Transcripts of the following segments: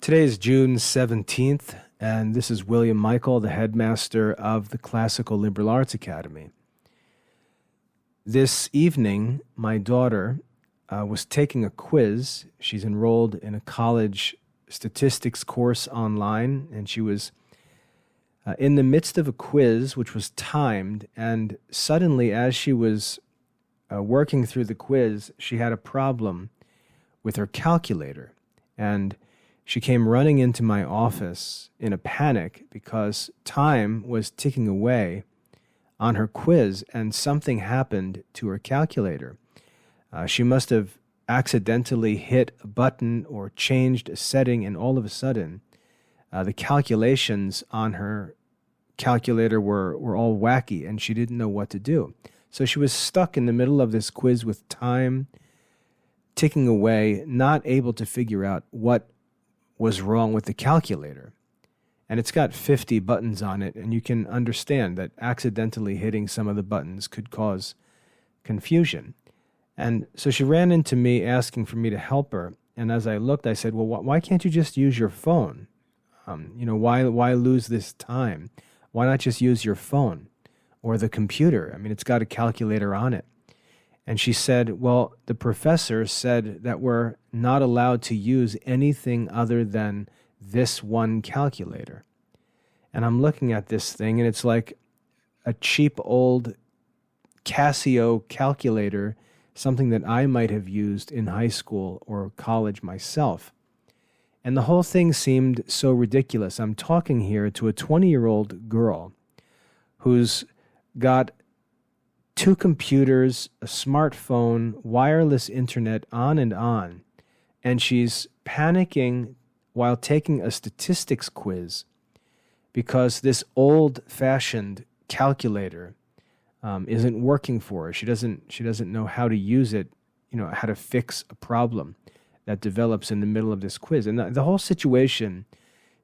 Today is June 17th, and this is William Michael, the headmaster of the Classical Liberal Arts Academy. This evening, my daughter was taking a quiz. She's enrolled in a college statistics course online, and she was in the midst of a quiz which was timed, and suddenly, as she was working through the quiz, she had a problem with her calculator, and she came running into my office in a panic because time was ticking away on her quiz and something happened to her calculator. She must have accidentally hit a button or changed a setting, and all of a sudden, the calculations on her calculator were all wacky and she didn't know what to do. So she was stuck in the middle of this quiz with time ticking away, not able to figure out what was wrong with the calculator. And it's got 50 buttons on it, and you can understand that accidentally hitting some of the buttons could cause confusion. And so she ran into me asking for me to help her, and as I looked, I said, well, why can't you just use your phone? Why lose this time? Why not just use your phone or the computer? I mean, it's got a calculator on it. And she said, well, the professor said that we're not allowed to use anything other than this one calculator. And I'm looking at this thing, and it's like a cheap old Casio calculator, something that I might have used in high school or college myself. And the whole thing seemed so ridiculous. I'm talking here to a 20-year-old girl who's got 2 computers, a smartphone, wireless internet, on, and she's panicking while taking a statistics quiz because this old-fashioned calculator isn't working for her. She doesn't know how to use it, how to fix a problem that develops in the middle of this quiz. And the whole situation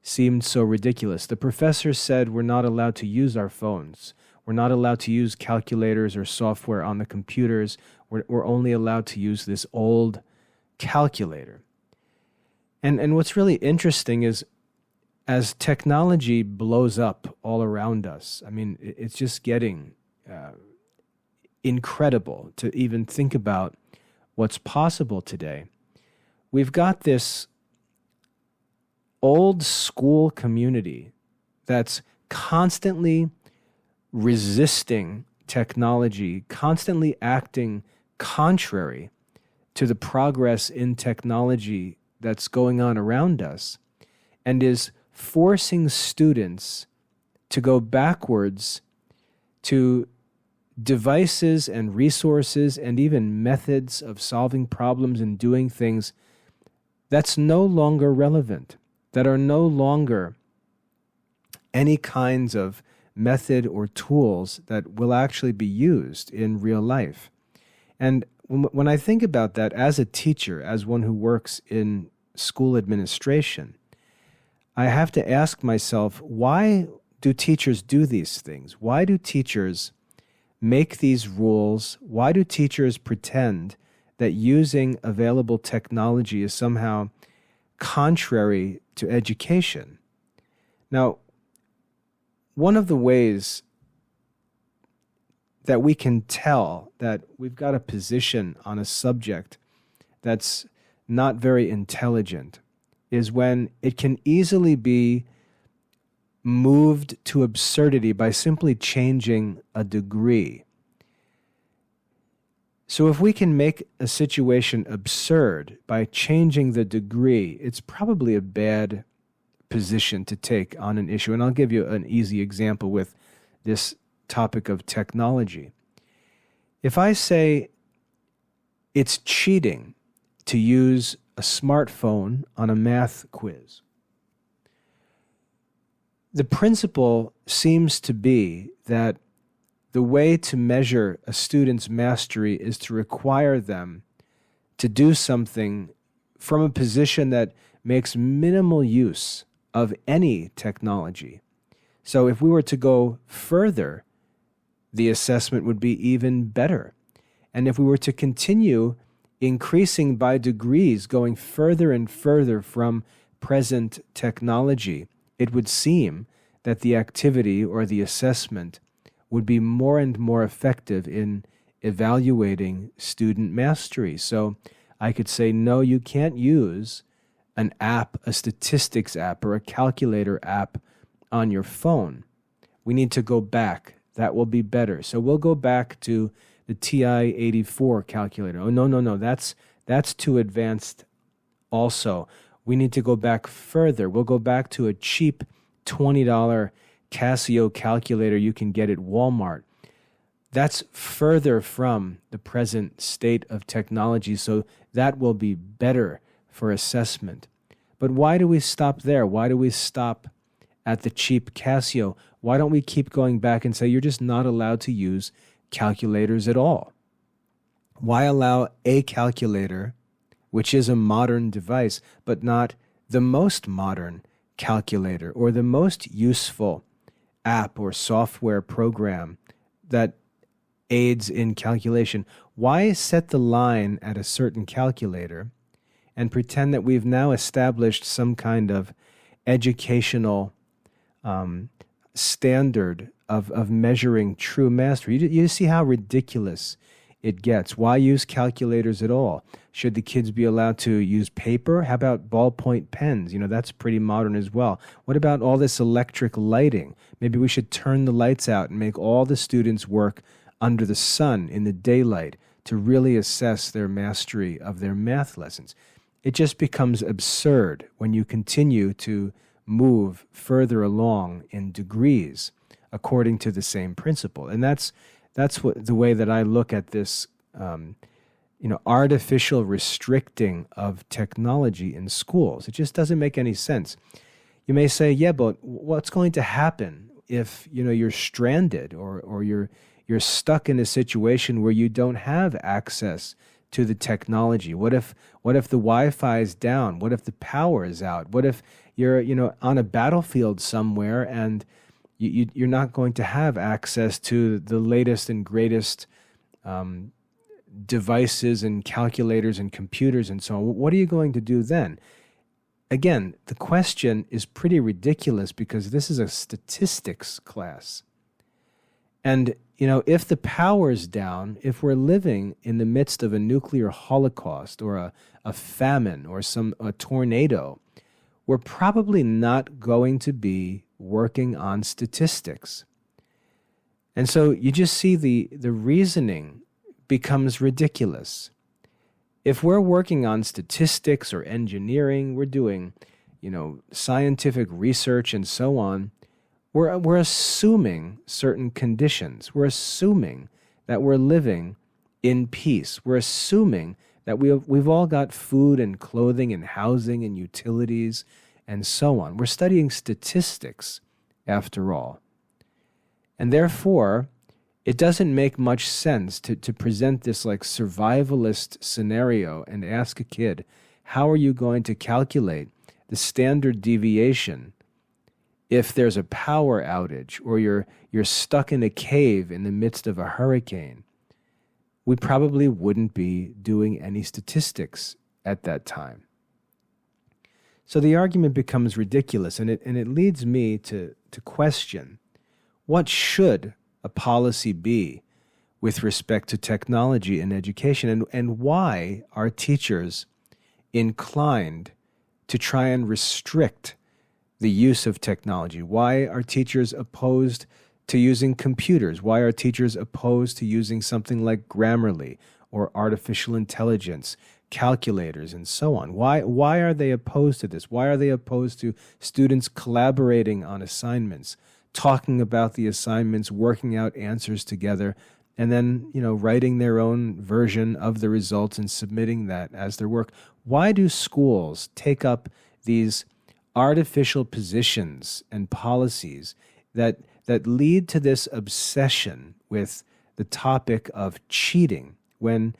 seemed so ridiculous. The professor said we're not allowed to use our phones. We're not allowed to use calculators or software on the computers. We're only allowed to use this old calculator. And what's really interesting is as technology blows up all around us, I mean, it's just getting incredible to even think about what's possible today. We've got this old school community that's constantly resisting technology, constantly acting contrary to the progress in technology that's going on around us, and is forcing students to go backwards to devices and resources and even methods of solving problems and doing things that's no longer relevant, that are no longer any kinds of method or tools that will actually be used in real life. And when I think about that as a teacher, as one who works in school administration, I have to ask myself, why do teachers do these things? Why do teachers make these rules? Why do teachers pretend that using available technology is somehow contrary to education? Now, one of the ways that we can tell that we've got a position on a subject that's not very intelligent is when it can easily be moved to absurdity by simply changing a degree. So if we can make a situation absurd by changing the degree, it's probably a bad position to take on an issue. And I'll give you an easy example with this topic of technology. If I say it's cheating to use a smartphone on a math quiz, the principle seems to be that the way to measure a student's mastery is to require them to do something from a position that makes minimal use of any technology. So if we were to go further, the assessment would be even better. And if we were to continue increasing by degrees, going further and further from present technology, it would seem that the activity or the assessment would be more and more effective in evaluating student mastery. So I could say, no, you can't use an app, a statistics app or a calculator app on your phone. We need to go back. That will be better. So we'll go back to the TI-84 calculator. Oh, no, that's too advanced also. We need to go back further. We'll go back to a cheap $20 Casio calculator you can get at Walmart. That's further from the present state of technology, so that will be better for assessment. But why do we stop there? Why do we stop at the cheap Casio? Why don't we keep going back and say you're just not allowed to use calculators at all? Why allow a calculator, which is a modern device, but not the most modern calculator or the most useful app or software program that aids in calculation? Why set the line at a certain calculator and pretend that we've now established some kind of educational standard of measuring true mastery? You see how ridiculous it gets. Why use calculators at all? Should the kids be allowed to use paper? How about ballpoint pens? That's pretty modern as well. What about all this electric lighting? Maybe we should turn the lights out and make all the students work under the sun in the daylight to really assess their mastery of their math lessons. It just becomes absurd when you continue to move further along in degrees according to the same principle. And that's what the way that I look at this artificial restricting of technology in schools. It just doesn't make any sense. You may say, yeah, but what's going to happen if you're stranded or you're stuck in a situation where you don't have access to the technology? What if the Wi-Fi is down? What if the power is out? What if you're on a battlefield somewhere and you're not going to have access to the latest and greatest devices and calculators and computers and so on? What are you going to do then? Again, the question is pretty ridiculous because this is a statistics class. And, if the power is down, if we're living in the midst of a nuclear holocaust or a famine or a tornado, we're probably not going to be working on statistics. And so you just see the reasoning becomes ridiculous. If we're working on statistics or engineering, we're doing, scientific research and so on, we're assuming certain conditions. We're assuming that we're living in peace. We're assuming that we've all got food and clothing and housing and utilities and so on. We're studying statistics, after all. And therefore, it doesn't make much sense to present this like survivalist scenario and ask a kid, how are you going to calculate the standard deviation if there's a power outage or you're stuck in a cave in the midst of a hurricane? We probably wouldn't be doing any statistics at that time. So the argument becomes ridiculous, and it leads me to question, what should a policy be with respect to technology in education, and why are teachers inclined to try and restrict the use of technology? Why are teachers opposed to using computers? Why are teachers opposed to using something like Grammarly or artificial intelligence, calculators, and so on? Why are they opposed to this? Why are they opposed to students collaborating on assignments, talking about the assignments, working out answers together, and then, writing their own version of the results and submitting that as their work? Why do schools take up these artificial positions and policies that lead to this obsession with the topic of cheating, when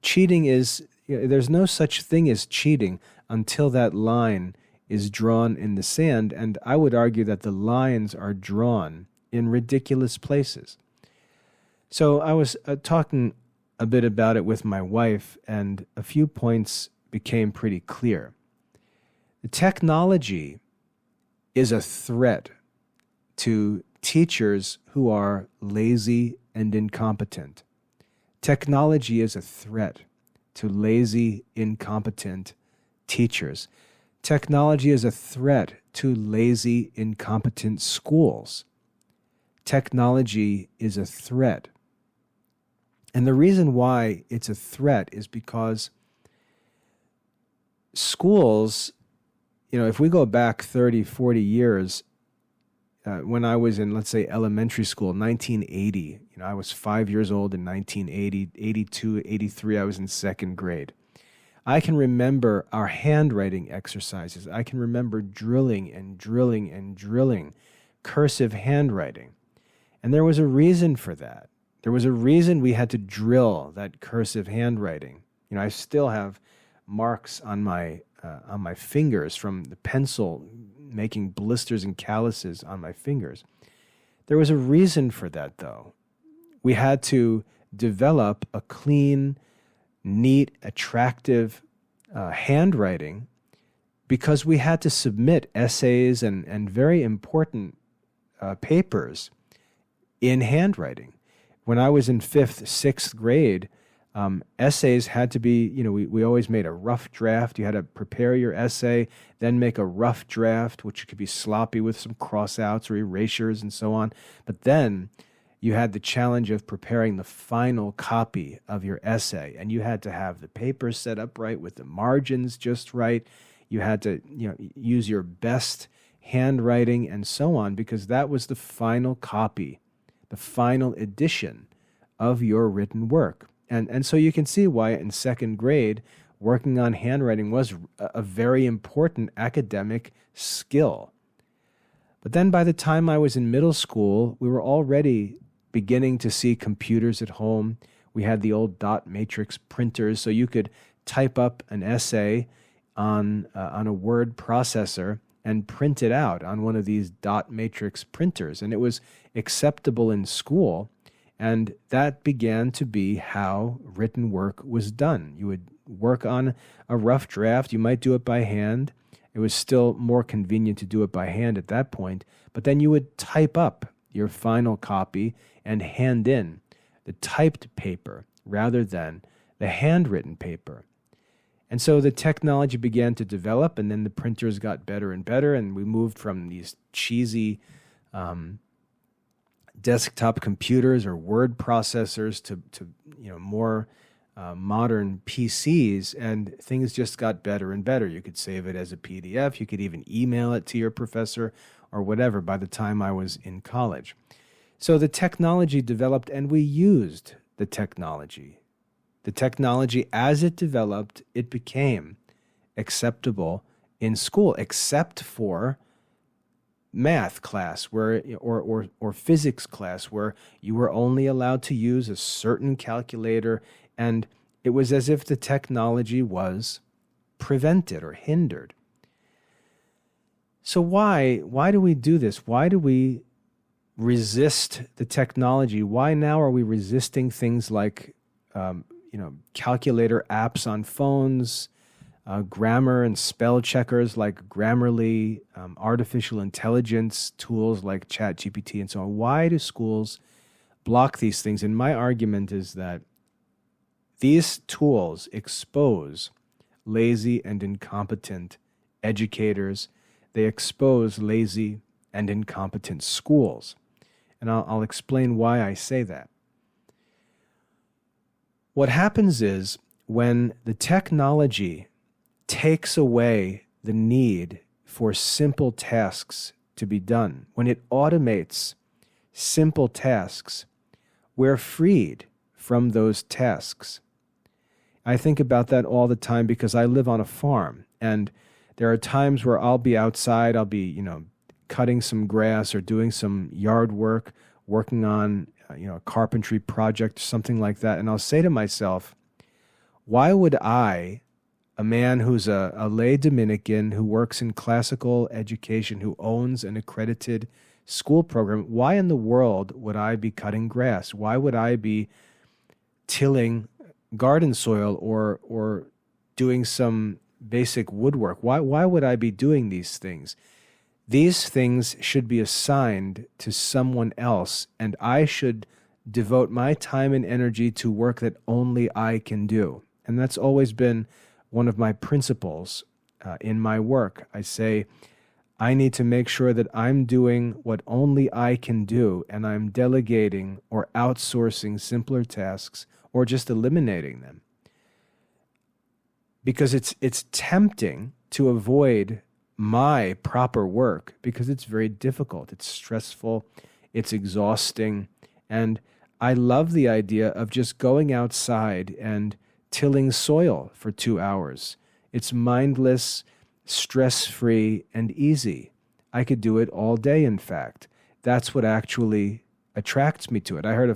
cheating is, there's no such thing as cheating until that line is drawn in the sand, and I would argue that the lines are drawn in ridiculous places. So I was talking a bit about it with my wife, and a few points became pretty clear. Technology is a threat to teachers who are lazy and incompetent. Technology is a threat to lazy, incompetent teachers. Technology is a threat to lazy, incompetent schools. Technology is a threat. And the reason why it's a threat is because schools, if we go back 30, 40 years, when I was in, let's say, elementary school, 1980, I was 5 years old in 1980, 82, 83, I was in second grade. I can remember our handwriting exercises. I can remember drilling and drilling and drilling cursive handwriting. And there was a reason for that. There was a reason we had to drill that cursive handwriting. I still have marks on my fingers from the pencil making blisters and calluses on my fingers. There was a reason for that, though. We had to develop a clean, neat, attractive handwriting because we had to submit essays and very important papers in handwriting. When I was in 5th, 6th grade, essays had to be, we always made a rough draft. You had to prepare your essay, then make a rough draft, which could be sloppy with some crossouts or erasures and so on. But then you had the challenge of preparing the final copy of your essay, and you had to have the paper set up right with the margins just right. You had to, use your best handwriting and so on, because that was the final copy, the final edition of your written work. And so you can see why in second grade, working on handwriting was a very important academic skill. But then by the time I was in middle school, we were already beginning to see computers at home. We had the old dot matrix printers, so you could type up an essay on a word processor and print it out on one of these dot matrix printers. And it was acceptable in school. And that began to be how written work was done. You would work on a rough draft. You might do it by hand. It was still more convenient to do it by hand at that point. But then you would type up your final copy and hand in the typed paper rather than the handwritten paper. And so the technology began to develop, and then the printers got better and better, and we moved from these cheesy desktop computers or word processors to more modern PCs, and things just got better and better. You could save it as a PDF. You could even email it to your professor or whatever by the time I was in college. So the technology developed, and we used the technology. The technology, as it developed, it became acceptable in school, except for math class or physics class, where you were only allowed to use a certain calculator, and it was as if the technology was prevented or hindered. So why do we do this? Why do we resist the technology? Why now are we resisting things like calculator apps on phones, grammar and spell checkers like Grammarly, artificial intelligence tools like ChatGPT and so on? Why do schools block these things? And my argument is that these tools expose lazy and incompetent educators. They expose lazy and incompetent schools. And I'll explain why I say that. What happens is when the technology takes away the need for simple tasks to be done, when it automates simple tasks, we're freed from those tasks. I think about that all the time because I live on a farm, and there are times where I'll be outside, I'll be, cutting some grass or doing some yard work, working on, a carpentry project, something like that, and I'll say to myself, why would I, a man who's a lay Dominican who works in classical education, who owns an accredited school program, why in the world would I be cutting grass? Why would I be tilling garden soil or doing some basic woodwork. Why would I be doing these things? These things should be assigned to someone else, and I should devote my time and energy to work that only I can do. And that's always been one of my principles in my work. I say, I need to make sure that I'm doing what only I can do, and I'm delegating or outsourcing simpler tasks or just eliminating them. Because it's tempting to avoid my proper work because it's very difficult, it's stressful, it's exhausting, and I love the idea of just going outside and tilling soil for 2 hours. It's mindless, stress-free, and easy. I could do it all day, in fact. That's what actually attracts me to it. I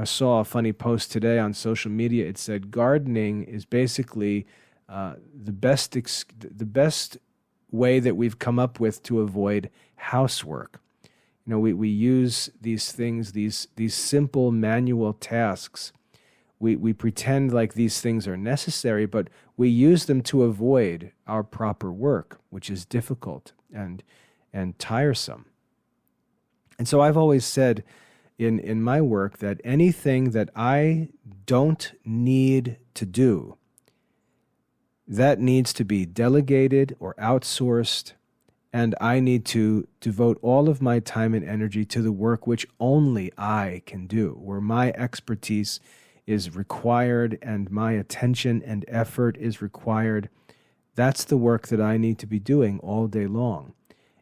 saw a funny post today on social media. It said gardening is basically the best way that we've come up with to avoid housework. We use these things, these simple manual tasks. We pretend like these things are necessary, but we use them to avoid our proper work, which is difficult and tiresome. And so I've always said in my work that anything that I don't need to do, that needs to be delegated or outsourced, and I need to devote all of my time and energy to the work which only I can do, where my expertise is required and my attention and effort is required. That's the work that I need to be doing all day long,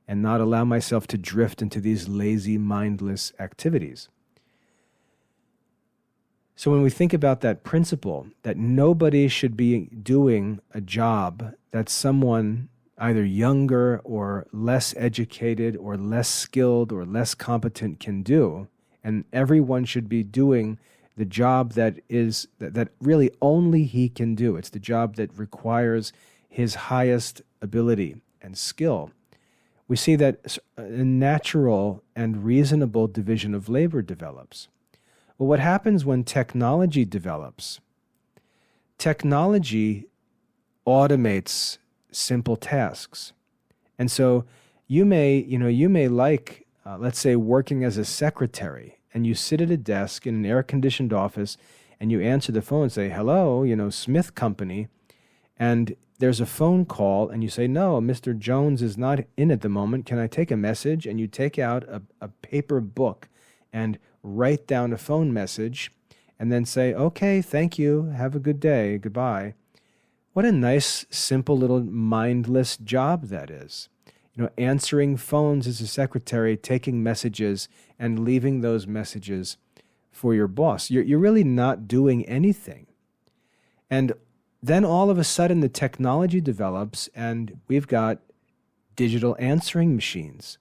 and not allow myself to drift into these lazy, mindless activities. So when we think about that principle, that nobody should be doing a job that someone either younger or less educated or less skilled or less competent can do, and everyone should be doing the job that really only he can do. It's the job that requires his highest ability and skill. We see that a natural and reasonable division of labor develops. Well, what happens when technology develops? Technology automates simple tasks. And so you may like, let's say, working as a secretary, and you sit at a desk in an air-conditioned office, and you answer the phone and say, hello, Smith Company, and there's a phone call, and you say, no, Mr. Jones is not in at the moment. Can I take a message? And you take out a paper book and write down a phone message, and then say, okay, thank you, have a good day, goodbye. What a nice, simple little mindless job that is. Answering phones as a secretary, taking messages, and leaving those messages for your boss. You're really not doing anything. And then all of a sudden the technology develops, and we've got digital answering machines.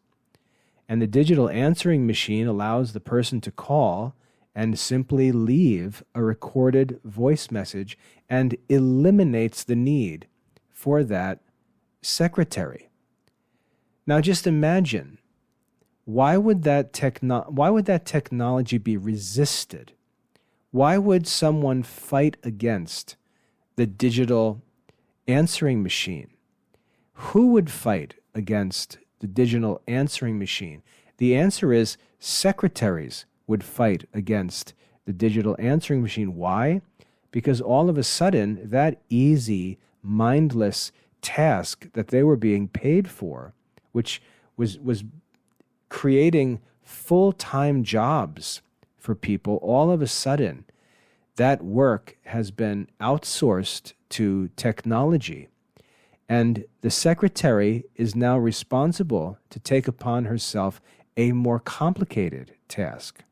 And the digital answering machine allows the person to call and simply leave a recorded voice message and eliminates the need for that secretary. Now just imagine, why would that technology be resisted? Why would someone fight against the digital answering machine? Who would fight against the digital answering machine? The answer is secretaries would fight against the digital answering machine. Why? Because all of a sudden, that easy, mindless task that they were being paid for, which was creating full-time jobs for people, all of a sudden, that work has been outsourced to technology. And the secretary is now responsible to take upon herself a more complicated task.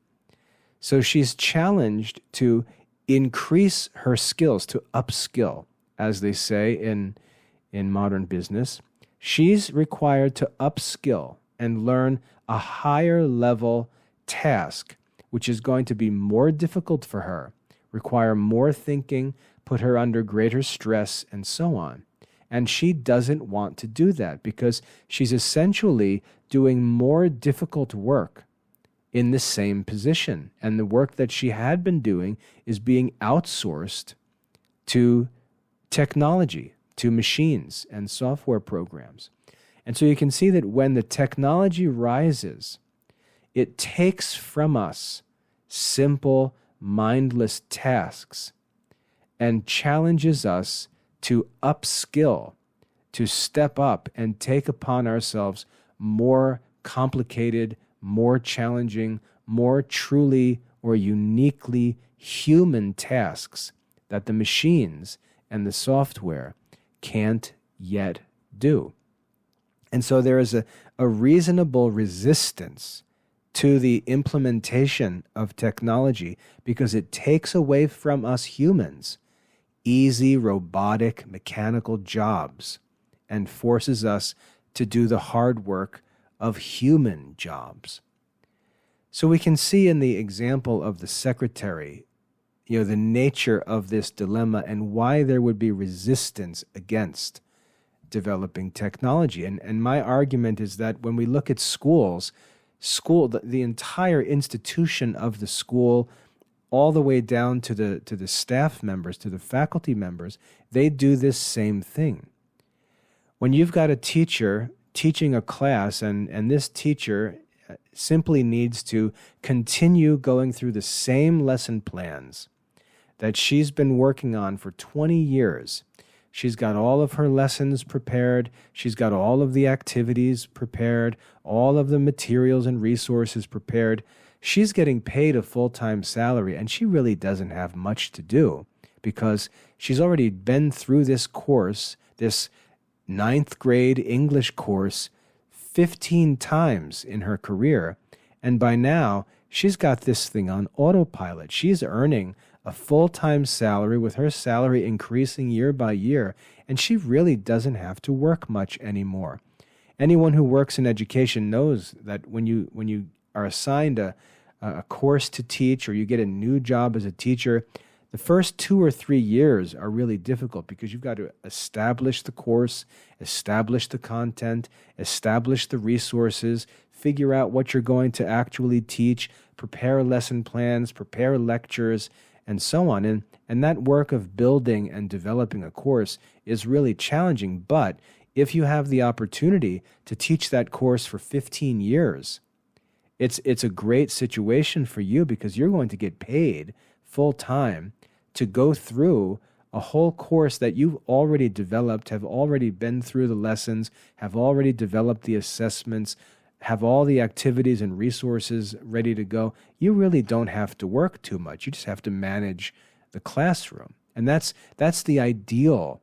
So she's challenged to increase her skills, to upskill, as they say in modern business. She's required to upskill and learn a higher level task, which is going to be more difficult for her, require more thinking, put her under greater stress, and so on. And she doesn't want to do that because she's essentially doing more difficult work in the same position. And the work that she had been doing is being outsourced to technology, to machines and software programs. And so you can see that when the technology rises, it takes from us simple, mindless tasks and challenges us to upskill, to step up and take upon ourselves more complicated, more challenging, more truly or uniquely human tasks that the machines and the software can't yet do. And so there is a reasonable resistance to the implementation of technology because it takes away from us humans easy, robotic, mechanical jobs and forces us to do the hard work of human jobs. So we can see in the example of the secretary, the nature of this dilemma and why there would be resistance against developing technology. And my argument is that when we look at schools, the entire institution of the school, all the way down to the staff members, to the faculty members, they do this same thing. When you've got a teacher teaching a class and this teacher simply needs to continue going through the same lesson plans that she's been working on for 20 years. She's got all of her lessons prepared. She's got all of the activities prepared, all of the materials and resources prepared. She's getting paid a full-time salary, and she really doesn't have much to do because she's already been through this course, this 9th grade English course, 15 times in her career. And by now, she's got this thing on autopilot. She's earning a full-time salary with her salary increasing year by year, and she really doesn't have to work much anymore. Anyone who works in education knows that when you are assigned a course to teach or you get a new job as a teacher, the first 2 or 3 years are really difficult because you've got to establish the course, establish the content, establish the resources, figure out what you're going to actually teach, prepare lesson plans, prepare lectures, and so on. And that work of building and developing a course is really challenging. But if you have the opportunity to teach that course for 15 years, it's a great situation for you because you're going to get paid full time to go through a whole course that you've already developed, have already been through the lessons, have already developed the assessments, have all the activities and resources ready to go. You really don't have to work too much. You just have to manage the classroom. And that's the ideal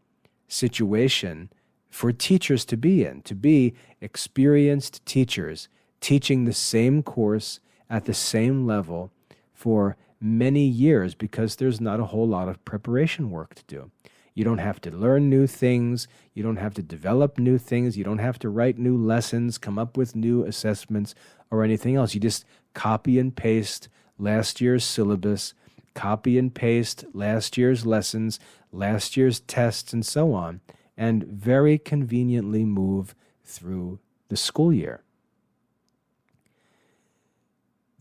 situation for teachers to be in, to be experienced teachers teaching the same course at the same level for many years because there's not a whole lot of preparation work to do. You don't have to learn new things. You don't have to develop new things. You don't have to write new lessons, come up with new assessments or anything else. You just copy and paste last year's syllabus, copy and paste last year's lessons, last year's tests, and so on, and very conveniently move through the school year.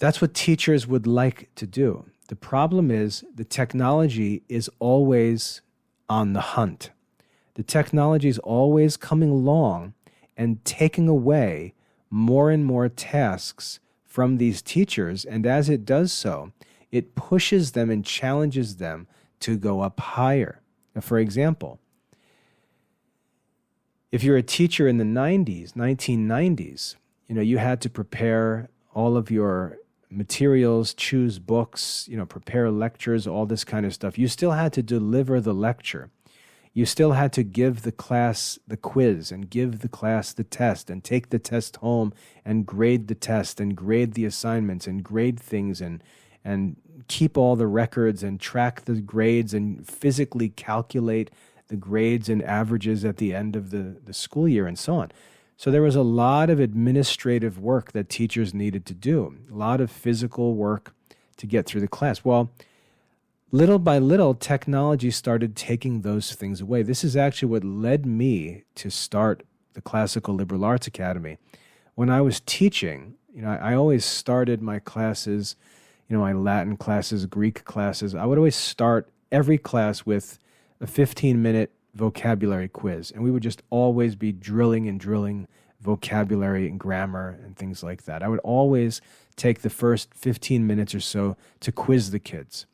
That's what teachers would like to do. The problem is the technology is always on the hunt. The technology is always coming along and taking away more and more tasks from these teachers, and as it does so, it pushes them and challenges them to go up higher. Now, for example, if you're a teacher in the 1990s, you had to prepare all of your materials, choose books, prepare lectures, all this kind of stuff. You still had to deliver the lecture. You still had to give the class the quiz and give the class the test and take the test home and grade the test and grade the assignments and grade things and keep all the records and track the grades and physically calculate the grades and averages at the end of the school year and so on. So there was a lot of administrative work that teachers needed to do, a lot of physical work to get through the class. Well, little by little, technology started taking those things away. This is actually what led me to start the Classical Liberal Arts Academy. When I was teaching, I always started my classes, my Latin classes, Greek classes. I would always start every class with a 15-minute vocabulary quiz. And we would just always be drilling and drilling vocabulary and grammar and things like that. I would always take the first 15 minutes or so to quiz the kids.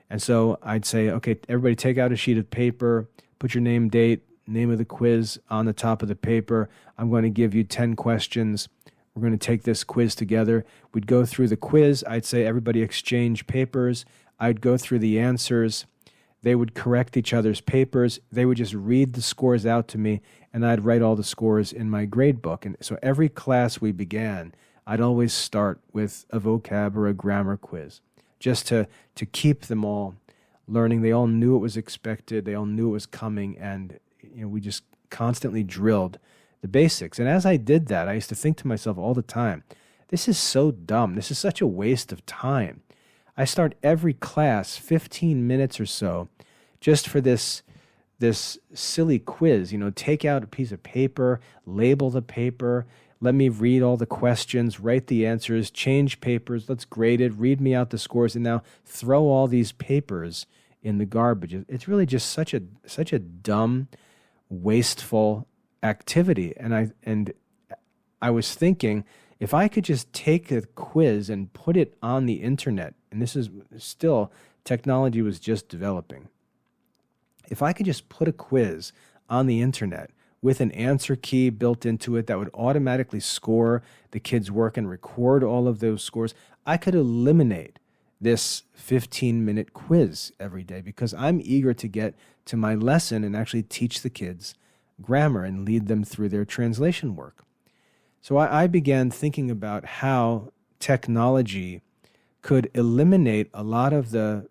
And so I'd say, okay, everybody take out a sheet of paper, put your name, date, name of the quiz on the top of the paper. I'm going to give you 10 questions. We're going to take this quiz together. We'd go through the quiz. I'd say everybody exchange papers. I'd go through the answers. They would correct each other's papers. They would just read the scores out to me, and I'd write all the scores in my grade book. And so every class we began, I'd always start with a vocab or a grammar quiz, just to keep them all learning. They all knew it was expected. They all knew it was coming, and we just constantly drilled the basics. And as I did that, I used to think to myself all the time, this is so dumb. This is such a waste of time. I start every class 15 minutes or so just for this silly quiz. Take out a piece of paper, label the paper, let me read all the questions, write the answers, change papers, let's grade it, read me out the scores, and now throw all these papers in the garbage. It's really just such a dumb, wasteful activity. And I was thinking, if I could just take a quiz and put it on the internet, and this is still, technology was just developing. If I could just put a quiz on the internet with an answer key built into it that would automatically score the kids' work and record all of those scores, I could eliminate this 15-minute quiz every day because I'm eager to get to my lesson and actually teach the kids grammar and lead them through their translation work. So I began thinking about how technology could eliminate a lot of the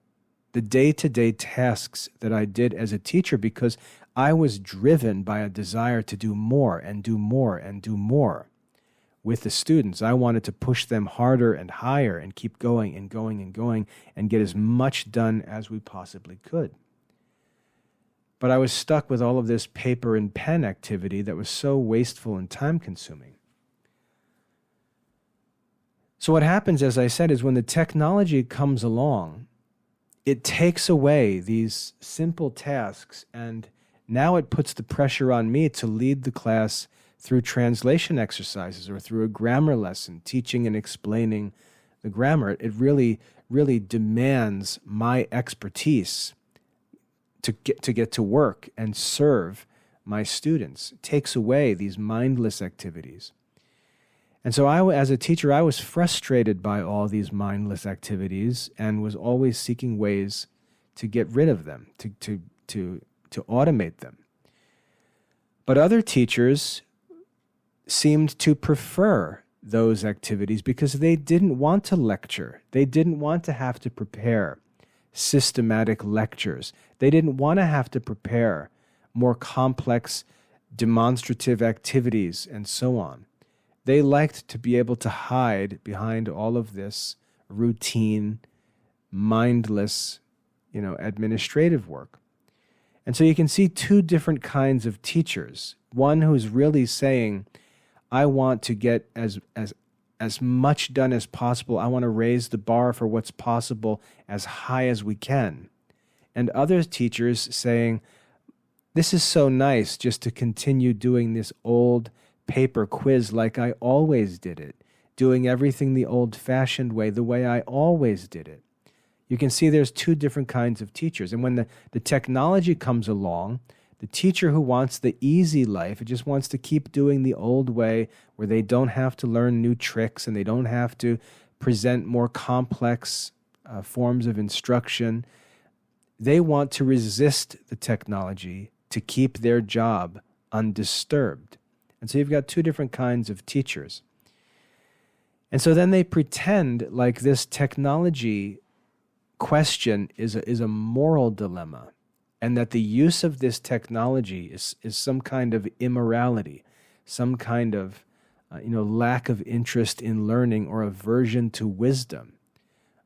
day-to-day tasks that I did as a teacher because I was driven by a desire to do more and do more and do more with the students. I wanted to push them harder and higher and keep going and going and going and get as much done as we possibly could. But I was stuck with all of this paper and pen activity that was so wasteful and time-consuming. So what happens, as I said, is when the technology comes along, it takes away these simple tasks, and now it puts the pressure on me to lead the class through translation exercises or through a grammar lesson, teaching and explaining the grammar. It really, really demands my expertise to get to work and serve my students. It takes away these mindless activities. And so as a teacher, I was frustrated by all these mindless activities and was always seeking ways to get rid of them, to automate them. But other teachers seemed to prefer those activities because they didn't want to lecture. They didn't want to have to prepare systematic lectures. They didn't want to have to prepare more complex demonstrative activities and so on. They liked to be able to hide behind all of this routine, mindless, administrative work. And so you can see two different kinds of teachers. One who's really saying, I want to get as much done as possible. I want to raise the bar for what's possible as high as we can. And other teachers saying, this is so nice just to continue doing this old paper quiz like I always did it, doing everything the old-fashioned way, the way I always did it. You can see there's two different kinds of teachers. And when the technology comes along, the teacher who wants the easy life, it just wants to keep doing the old way where they don't have to learn new tricks and they don't have to present more complex forms of instruction. They want to resist the technology to keep their job undisturbed. And so you've got two different kinds of teachers. And so then they pretend like this technology question is a moral dilemma, and that the use of this technology is some kind of immorality, some kind of lack of interest in learning or aversion to wisdom,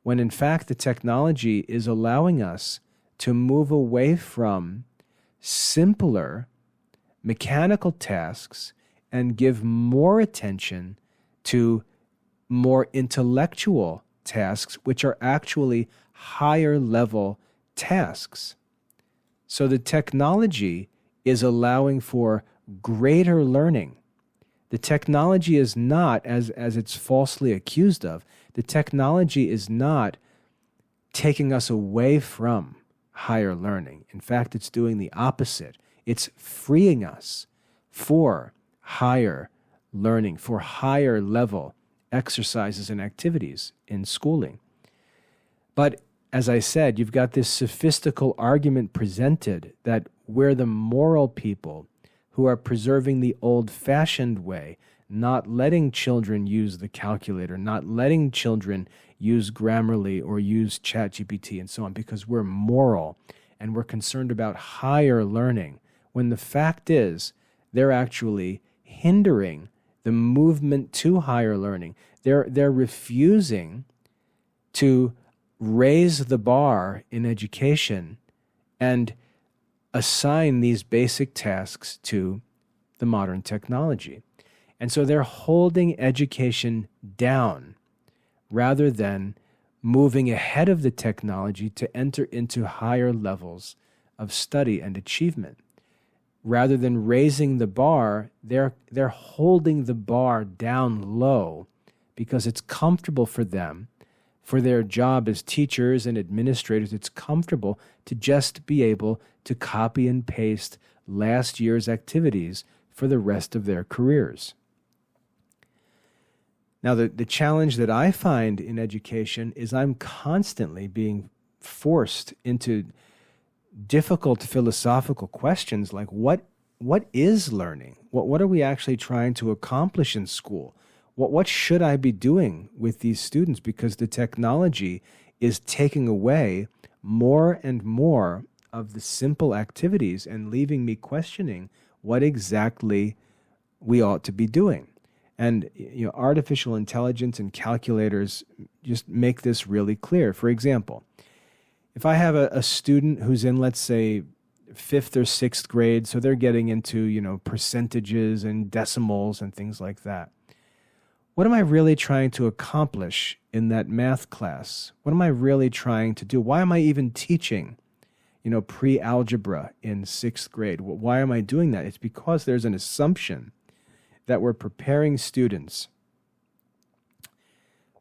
when in fact the technology is allowing us to move away from simpler mechanical tasks and give more attention to more intellectual tasks, which are actually higher level tasks. So the technology is allowing for greater learning. The technology is not, as it's falsely accused of, the technology is not taking us away from higher learning. In fact, it's doing the opposite. It's freeing us for higher learning, for higher level exercises and activities in schooling. But as I said, you've got this sophistical argument presented that we're the moral people who are preserving the old-fashioned way, not letting children use the calculator, not letting children use Grammarly or use ChatGPT and so on, because we're moral and we're concerned about higher learning, when the fact is they're actually hindering the movement to higher learning. They're refusing to raise the bar in education and assign these basic tasks to the modern technology. And so they're holding education down rather than moving ahead of the technology to enter into higher levels of study and achievement. Rather than raising the bar, they're holding the bar down low because it's comfortable for them. For their job as teachers and administrators, it's comfortable to just be able to copy and paste last year's activities for the rest of their careers. Now, the challenge that I find in education is I'm constantly being forced into difficult philosophical questions like what is learning? What are we actually trying to accomplish in school? What should I be doing with these students? Because the technology is taking away more and more of the simple activities and leaving me questioning what exactly we ought to be doing. And artificial intelligence and calculators just make this really clear. For example, if I have a student who's in, let's say, 5th or 6th grade, so they're getting into, percentages and decimals and things like that. What am I really trying to accomplish in that math class? What am I really trying to do? Why am I even teaching, pre-algebra in 6th grade? Why am I doing that? It's because there's an assumption that we're preparing students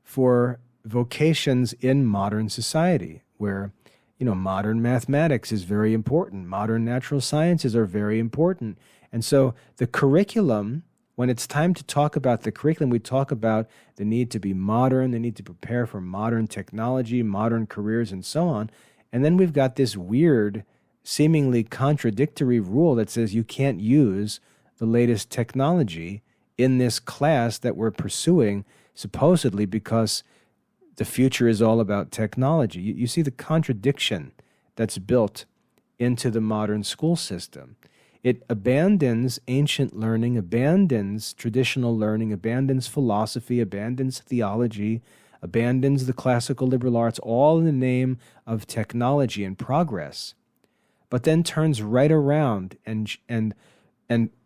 for vocations in modern society where, modern mathematics is very important. Modern natural sciences are very important. And so the curriculum, when it's time to talk about the curriculum, we talk about the need to be modern, the need to prepare for modern technology, modern careers, and so on. And then we've got this weird, seemingly contradictory rule that says you can't use the latest technology in this class that we're pursuing, supposedly because the future is all about technology. You see the contradiction that's built into the modern school system. It abandons ancient learning, abandons traditional learning, abandons philosophy, abandons theology, abandons the classical liberal arts, all in the name of technology and progress, but then turns right around and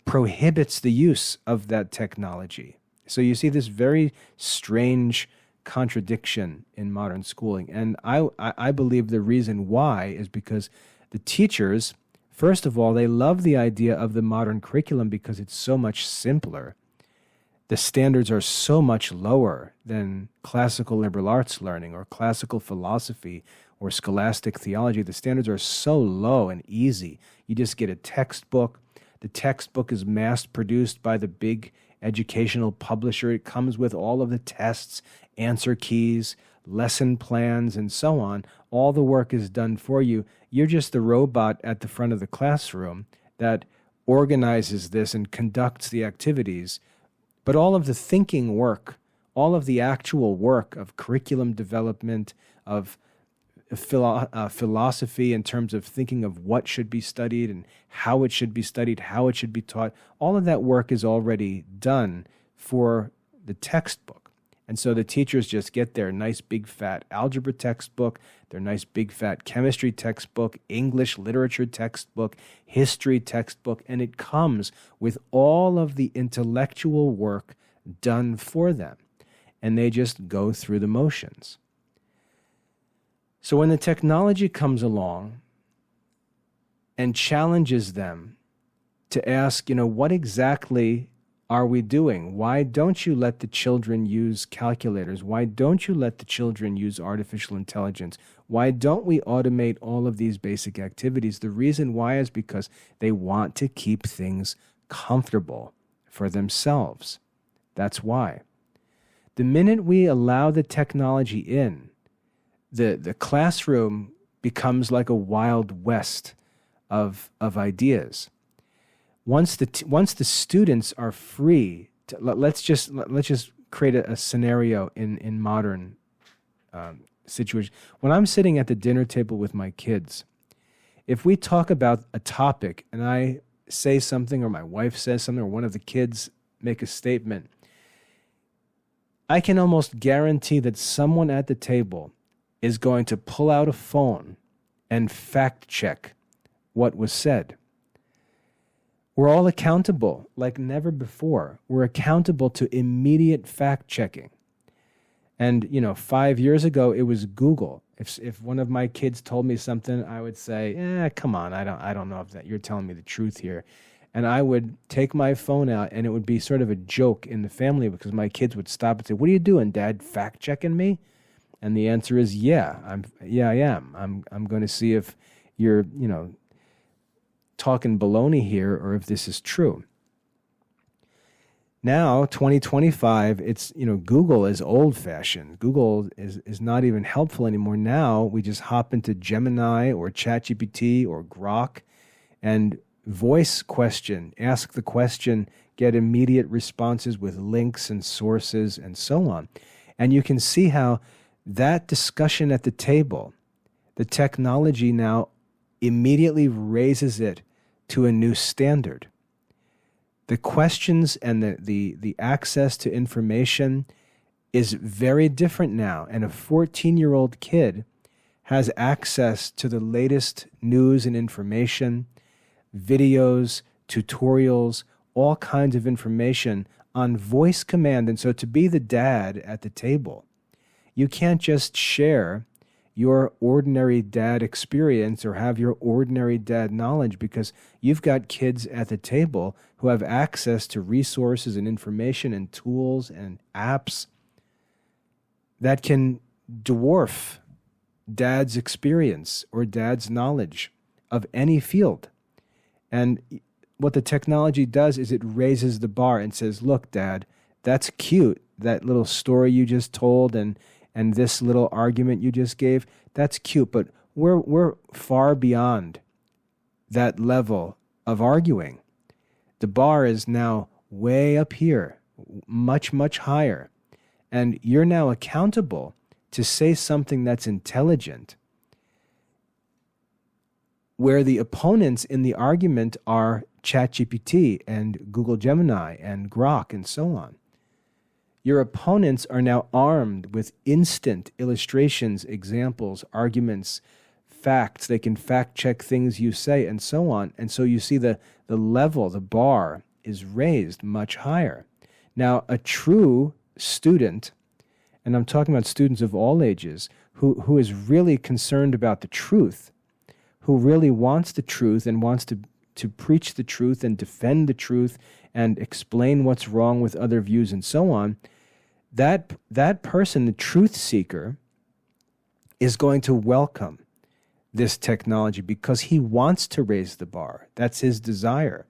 prohibits the use of that technology. So you see this very strange contradiction in modern schooling. And I believe the reason why is because the teachers, first of all, they love the idea of the modern curriculum because it's so much simpler. The standards are so much lower than classical liberal arts learning or classical philosophy or scholastic theology. The standards are so low and easy. You just get a textbook. The textbook is mass-produced by the big educational publisher. It comes with all of the tests, answer keys, lesson plans, and so on. All the work is done for you. You're just the robot at the front of the classroom that organizes this and conducts the activities. But all of the thinking work, all of the actual work of curriculum development, of philosophy in terms of thinking of what should be studied and how it should be studied, how it should be taught, all of that work is already done for the textbook. And so the teachers just get their nice big fat algebra textbook, their nice big fat chemistry textbook, English literature textbook, history textbook, and it comes with all of the intellectual work done for them. And they just go through the motions. So when the technology comes along, and challenges them to ask, what exactly are we doing? Why don't you let the children use calculators? Why don't you let the children use artificial intelligence? Why don't we automate all of these basic activities? The reason why is because they want to keep things comfortable for themselves. That's why. The minute we allow the technology in, the classroom becomes like a wild west of ideas. Once the students are free, let's just create a scenario in modern situation. When I'm sitting at the dinner table with my kids, if we talk about a topic and I say something, or my wife says something, or one of the kids make a statement, I can almost guarantee that someone at the table is going to pull out a phone and fact check what was said. We're all accountable like never before. We're accountable to immediate fact checking. And 5 years ago it was Google. If one of my kids told me something, I would say, come on, I don't know if that you're telling me the truth here. And I would take my phone out, and it would be sort of a joke in the family, because my kids would stop and say, "What are you doing, Dad? Fact checking me?" And the answer is, I am. I'm going to see if you're, talking baloney here, or if this is true. Now, 2025, it's, Google is old-fashioned. Google is not even helpful anymore. Now, we just hop into Gemini or ChatGPT or Grok and voice question, ask the question, get immediate responses with links and sources and so on. And you can see how that discussion at the table, the technology now immediately raises it to a new standard. The questions and the access to information is very different now. And a 14-year-old kid has access to the latest news and information, videos, tutorials, all kinds of information on voice command. And so to be the dad at the table, you can't just share your ordinary dad experience or have your ordinary dad knowledge, because you've got kids at the table who have access to resources and information and tools and apps that can dwarf dad's experience or dad's knowledge of any field. And what the technology does is it raises the bar and says, look, Dad, that's cute, that little story you just told and this little argument you just gave, that's cute, but we're far beyond that level of arguing. The bar is now way up here, much, much higher. And you're now accountable to say something that's intelligent, where the opponents in the argument are ChatGPT and Google Gemini and Grok and so on. Your opponents are now armed with instant illustrations, examples, arguments, facts. They can fact check things you say and so on. And so you see the level, the bar is raised much higher. Now, a true student, and I'm talking about students of all ages, who is really concerned about the truth, who really wants the truth and wants to preach the truth and defend the truth and explain what's wrong with other views and so on, that person, the truth seeker, is going to welcome this technology because he wants to raise the bar. That's his desire.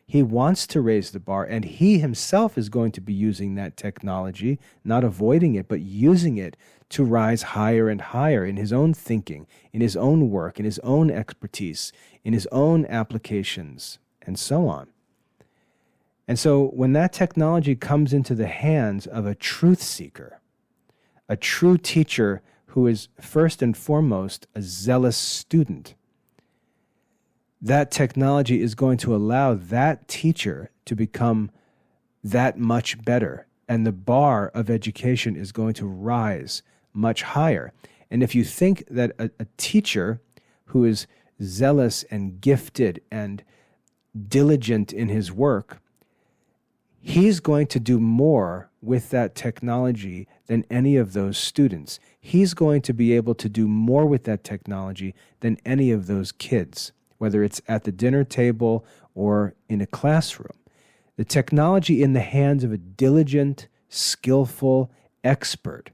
He wants to raise the bar, and he himself is going to be using that technology, not avoiding it, but using it to rise higher and higher in his own thinking, in his own work, in his own expertise, in his own applications, and so on. And so when that technology comes into the hands of a truth seeker, a true teacher who is first and foremost a zealous student, that technology is going to allow that teacher to become that much better, and the bar of education is going to rise much higher. And if you think that a teacher who is zealous and gifted and diligent in his work, he's going to do more with that technology than any of those students. He's going to be able to do more with that technology than any of those kids, whether it's at the dinner table or in a classroom. The technology in the hands of a diligent, skillful expert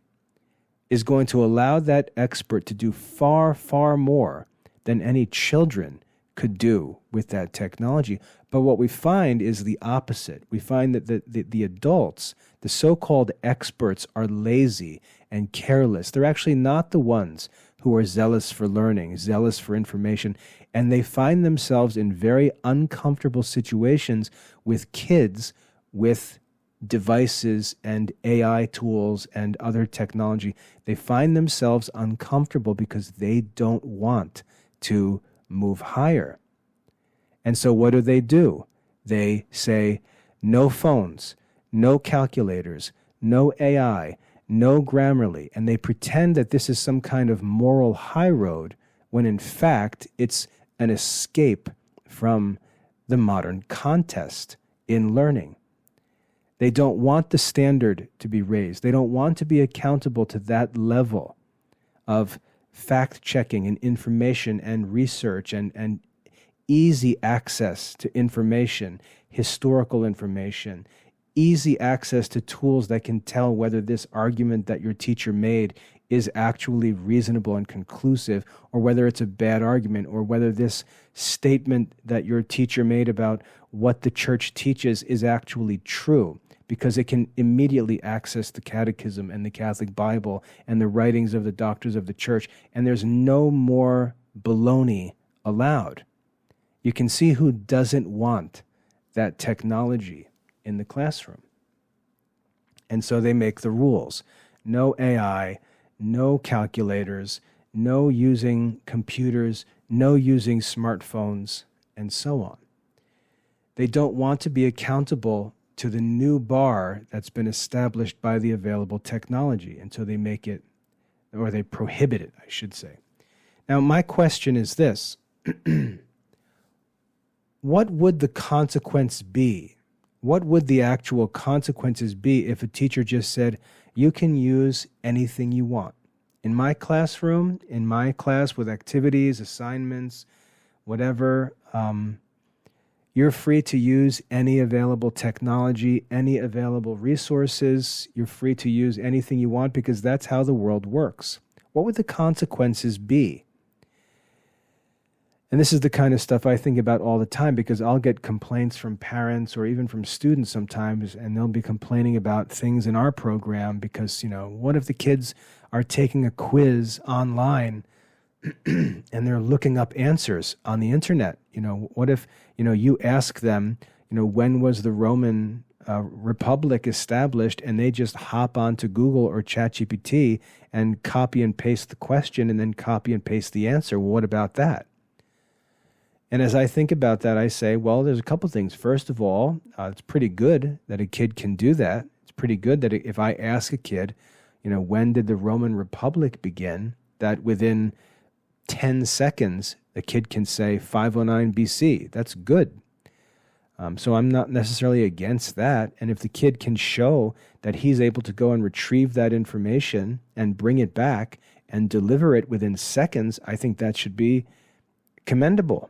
is going to allow that expert to do far, far more than any children could do with that technology. But what we find is the opposite. We find that the adults, the so-called experts, are lazy and careless. They're actually not the ones who are zealous for learning, zealous for information, and they find themselves in very uncomfortable situations with kids with devices and AI tools and other technology. They find themselves uncomfortable because they don't want to move higher. And so what do? They say, no phones, no calculators, no AI, no Grammarly, and they pretend that this is some kind of moral high road when in fact it's an escape from the modern contest in learning. They don't want the standard to be raised. They don't want to be accountable to that level of fact-checking and information and research and easy access to information, historical information, easy access to tools that can tell whether this argument that your teacher made is actually reasonable and conclusive, or whether it's a bad argument, or whether this statement that your teacher made about what the church teaches is actually true, because it can immediately access the Catechism and the Catholic Bible and the writings of the doctors of the church, and there's no more baloney allowed. You can see who doesn't want that technology in the classroom. And so they make the rules. No AI, no calculators, no using computers, no using smartphones, and so on. They don't want to be accountable to the new bar that's been established by the available technology, and so they make it, or they prohibit it, I should say. Now, my question is this. What would the consequence be? What would the actual consequences be if a teacher just said, you can use anything you want? In my classroom, in my class with activities, assignments, whatever, you're free to use any available technology, any available resources. You're free to use anything you want because that's how the world works. What would the consequences be? And this is the kind of stuff I think about all the time, because I'll get complaints from parents or even from students sometimes, and they'll be complaining about things in our program because, what if the kids are taking a quiz online and they're looking up answers on the internet? What if, you ask them, when was the Roman Republic established, and they just hop onto Google or ChatGPT and copy and paste the question and then copy and paste the answer? Well, what about that? And as I think about that, I say, well, there's a couple things. First of all, it's pretty good that a kid can do that. It's pretty good that if I ask a kid, when did the Roman Republic begin, that within 10 seconds, a kid can say 509 BC. That's good. So I'm not necessarily against that. And if the kid can show that he's able to go and retrieve that information and bring it back and deliver it within seconds, I think that should be commendable.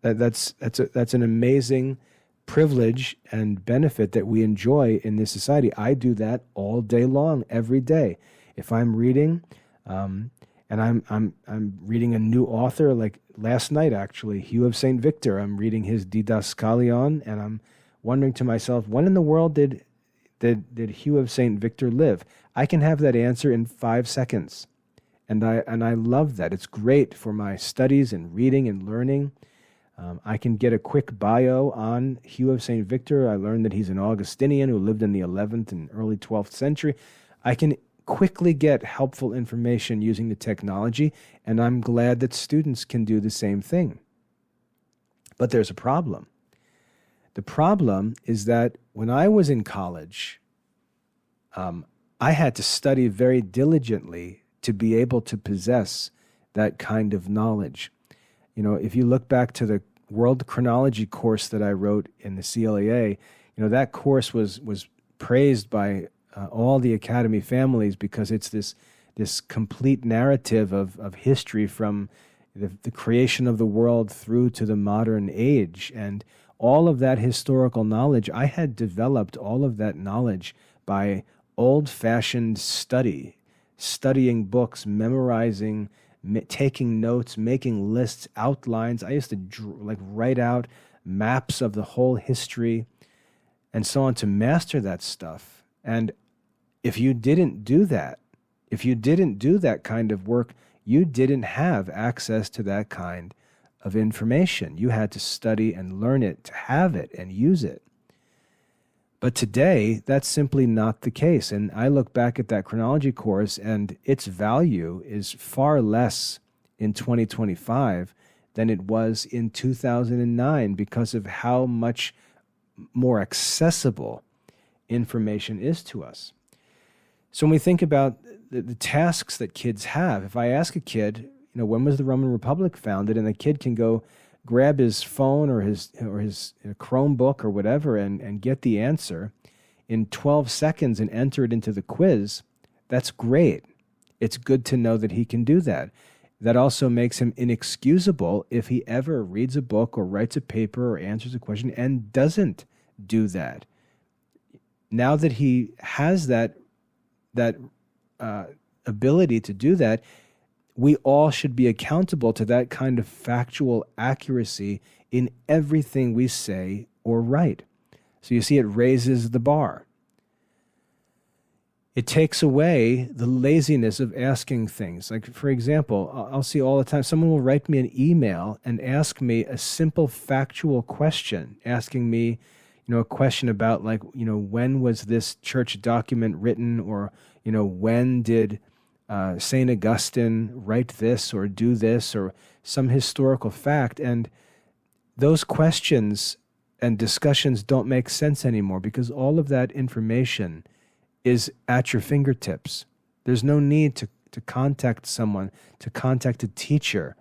That's an amazing privilege and benefit that we enjoy in this society. I do that all day long, every day. If I'm reading, and I'm reading a new author, like last night actually, Hugh of St. Victor. I'm reading his Didaskalion, and I'm wondering to myself, when in the world did Hugh of St. Victor live? I can have that answer in 5 seconds, and I love that. It's great for my studies and reading and learning. I can get a quick bio on Hugh of St. Victor. I learned that he's an Augustinian who lived in the 11th and early 12th century. I can quickly get helpful information using the technology, and I'm glad that students can do the same thing. But there's a problem. The problem is that when I was in college, I had to study very diligently to be able to possess that kind of knowledge. If you look back to the world chronology course that I wrote in the CLAA, that course was praised by all the academy families because it's this complete narrative of history from the creation of the world through to the modern age. And all of that historical knowledge, I had developed all of that knowledge by old-fashioned studying books, memorizing, taking notes, making lists, outlines. I used to write out maps of the whole history and so on to master that stuff. And if you didn't do that kind of work, you didn't have access to that kind of information. You had to study and learn it to have it and use it. But today, that's simply not the case. And I look back at that chronology course, and its value is far less in 2025 than it was in 2009 because of how much more accessible information is to us. So when we think about the tasks that kids have, if I ask a kid, when was the Roman Republic founded, and the kid can go grab his phone or his Chromebook or whatever and get the answer in 12 seconds and enter it into the quiz, that's great. It's good to know that he can do that. That also makes him inexcusable if he ever reads a book or writes a paper or answers a question and doesn't do that. Now that he has that ability to do that, we all should be accountable to that kind of factual accuracy in everything we say or write. So you see, it raises the bar. It takes away the laziness of asking things. Like, for example, I'll see all the time, someone will write me an email and ask me a simple factual question, asking me, a question about when was this church document written, or, when did St. Augustine write this or do this, or some historical fact. And those questions and discussions don't make sense anymore because all of that information is at your fingertips. There's no need to contact someone, to contact a teacher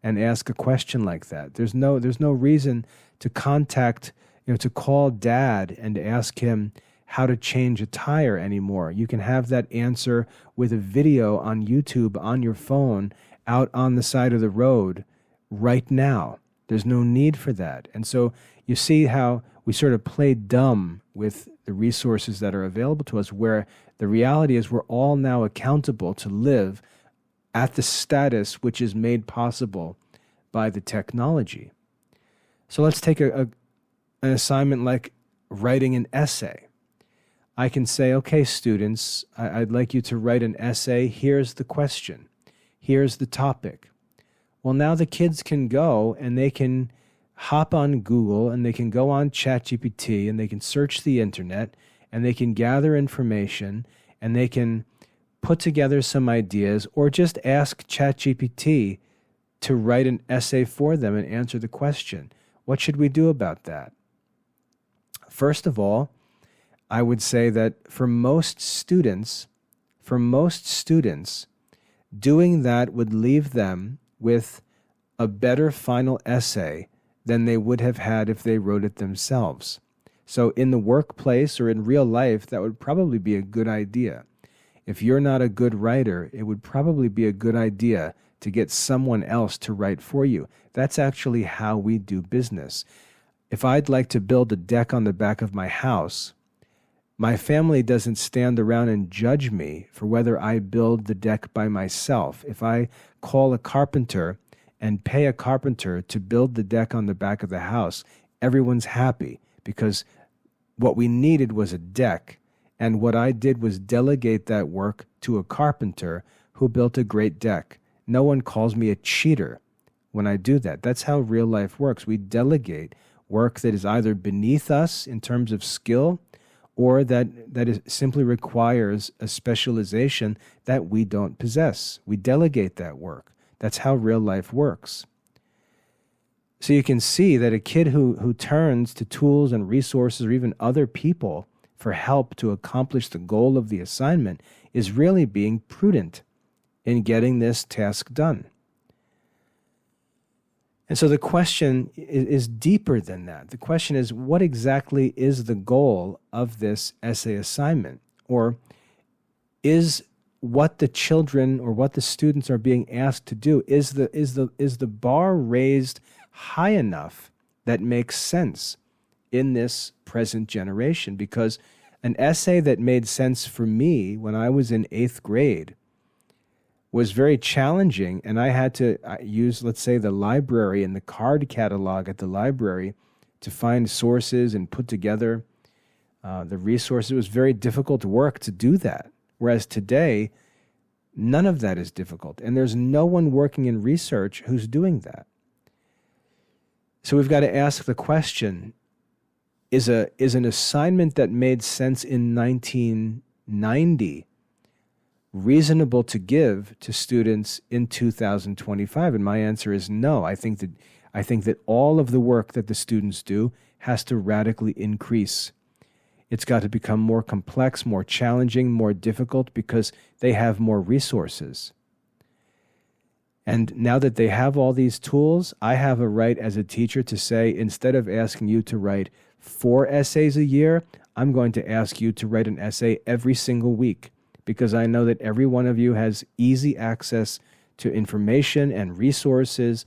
and ask a question like that. There's no reason to contact, to call dad and ask him how to change a tire anymore. You can have that answer with a video on YouTube on your phone out on the side of the road right now. There's no need for that. And so you see how we sort of play dumb with the resources that are available to us, where the reality is we're all now accountable to live at the status which is made possible by the technology. So let's take an assignment like writing an essay. I can say, okay, students, I'd like you to write an essay. Here's the question. Here's the topic. Well, now the kids can go and they can hop on Google and they can go on ChatGPT and they can search the internet and they can gather information and they can put together some ideas or just ask ChatGPT to write an essay for them and answer the question. What should we do about that? First of all, I would say that for most students, doing that would leave them with a better final essay than they would have had if they wrote it themselves. So in the workplace or in real life, that would probably be a good idea. If you're not a good writer, it would probably be a good idea to get someone else to write for you. That's actually how we do business. If I'd like to build a deck on the back of my house, my family doesn't stand around and judge me for whether I build the deck by myself. If I call a carpenter and pay a carpenter to build the deck on the back of the house, everyone's happy because what we needed was a deck, and what I did was delegate that work to a carpenter who built a great deck. No one calls me a cheater when I do that. That's how real life works. We delegate work that is either beneath us in terms of skill or that simply requires a specialization that we don't possess. We delegate that work. That's how real life works. So you can see that a kid who turns to tools and resources or even other people for help to accomplish the goal of the assignment is really being prudent in getting this task done. And so the question is deeper than that. The question is, what exactly is the goal of this essay assignment? Or is what the children or what the students are being asked to do. Is the bar raised high enough that makes sense in this present generation? Because an essay that made sense for me when I was in 8th grade was very challenging, and I had to use, let's say, the library and the card catalog at the library to find sources and put together the resources. It was very difficult work to do that. Whereas today, none of that is difficult, and there's no one working in research who's doing that. So we've got to ask the question, is an assignment that made sense in 1990 reasonable to give to students in 2025? And my answer is no. I think that all of the work that the students do has to radically increase. It's got to become more complex, more challenging, more difficult, because they have more resources. And now that they have all these tools, I have a right as a teacher to say, instead of asking you to write 4 essays a year, I'm going to ask you to write an essay every single week, because I know that every one of you has easy access to information and resources.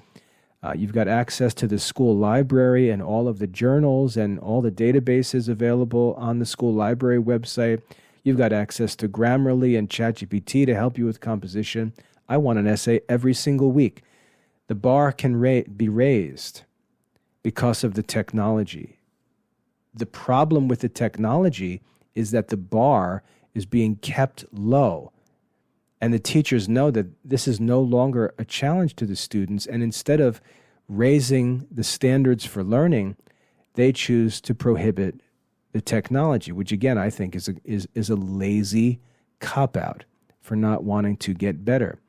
You've got access to the school library and all of the journals and all the databases available on the school library website. You've got access to Grammarly and ChatGPT to help you with composition. I want an essay every single week. The bar can be raised because of the technology. The problem with the technology is that the bar is being kept low. And the teachers know that this is no longer a challenge to the students. And instead of raising the standards for learning, they choose to prohibit the technology, which again, I think is a lazy cop-out for not wanting to get better.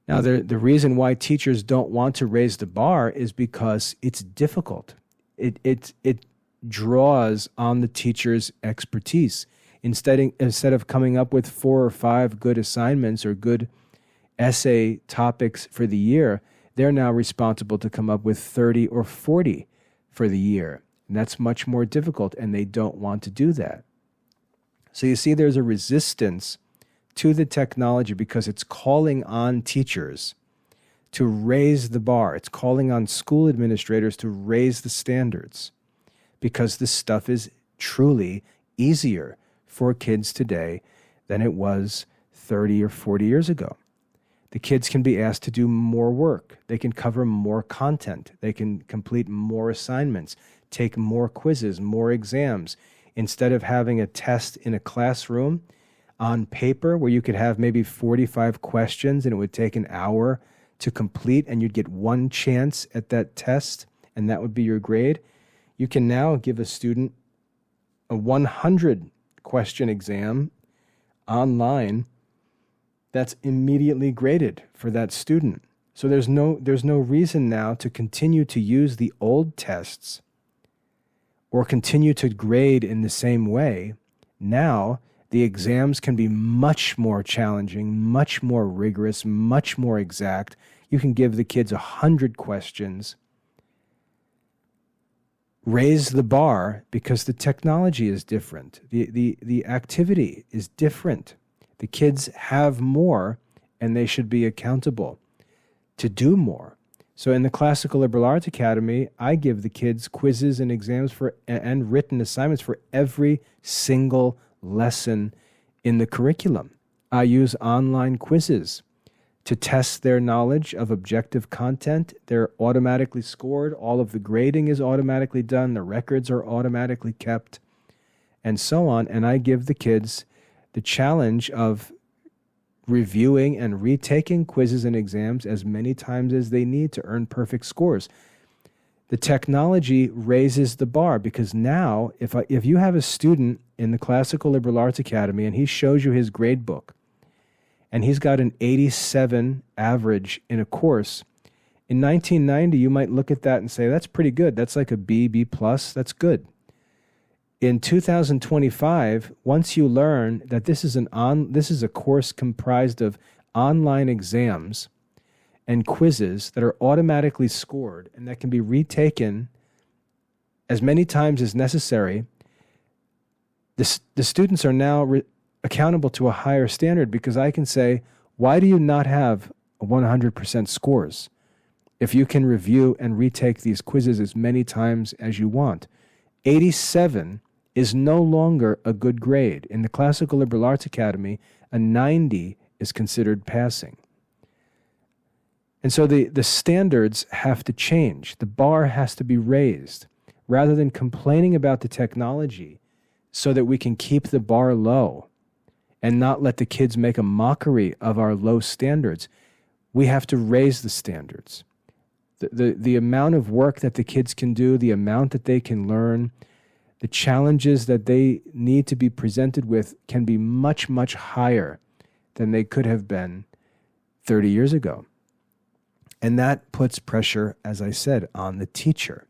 Now, the reason why teachers don't want to raise the bar is because it's difficult. It draws on the teacher's expertise. Instead of coming up with 4 or 5 good assignments or good essay topics for the year, they're now responsible to come up with 30 or 40 for the year. And that's much more difficult, and they don't want to do that. So you see, there's a resistance to the technology because it's calling on teachers to raise the bar. It's calling on school administrators to raise the standards, because this stuff is truly easier for kids today than it was 30 or 40 years ago. The kids can be asked to do more work. They can cover more content. They can complete more assignments, take more quizzes, more exams. Instead of having a test in a classroom on paper where you could have maybe 45 questions and it would take an hour to complete and you'd get one chance at that test and that would be your grade, you can now give a student a 100-question exam online that's immediately graded for that student. So there's no reason now to continue to use the old tests or continue to grade in the same way. Now, the exams can be much more challenging, much more rigorous, much more exact. You can give the kids 100 questions. Raise the bar because the technology is different. The activity is different. The kids have more, and they should be accountable to do more. So in the Classical Liberal Arts Academy, I give the kids quizzes and exams and written assignments for every single lesson in the curriculum. I use online quizzes to test their knowledge of objective content. They're automatically scored. All of the grading is automatically done. The records are automatically kept, and so on. And I give the kids the challenge of reviewing and retaking quizzes and exams as many times as they need to earn perfect scores. The technology raises the bar because now if you have a student in the Classical Liberal Arts Academy and he shows you his grade book and he's got an 87 average in a course, in 1990 you might look at that and say, that's pretty good. That's like a B plus, that's good. In 2025, once you learn that this is a course comprised of online exams and quizzes that are automatically scored and that can be retaken as many times as necessary, the students are now accountable to a higher standard, because I can say, why do you not have 100% scores if you can review and retake these quizzes as many times as you want? 87 is no longer a good grade. In the Classical Liberal Arts Academy, a 90 is considered passing. And so the standards have to change. The bar has to be raised. Rather than complaining about the technology so that we can keep the bar low and not let the kids make a mockery of our low standards, we have to raise the standards. The amount of work that the kids can do, the amount that they can learn, the challenges that they need to be presented with can be much, much higher than they could have been 30 years ago. And that puts pressure, as I said, on the teacher.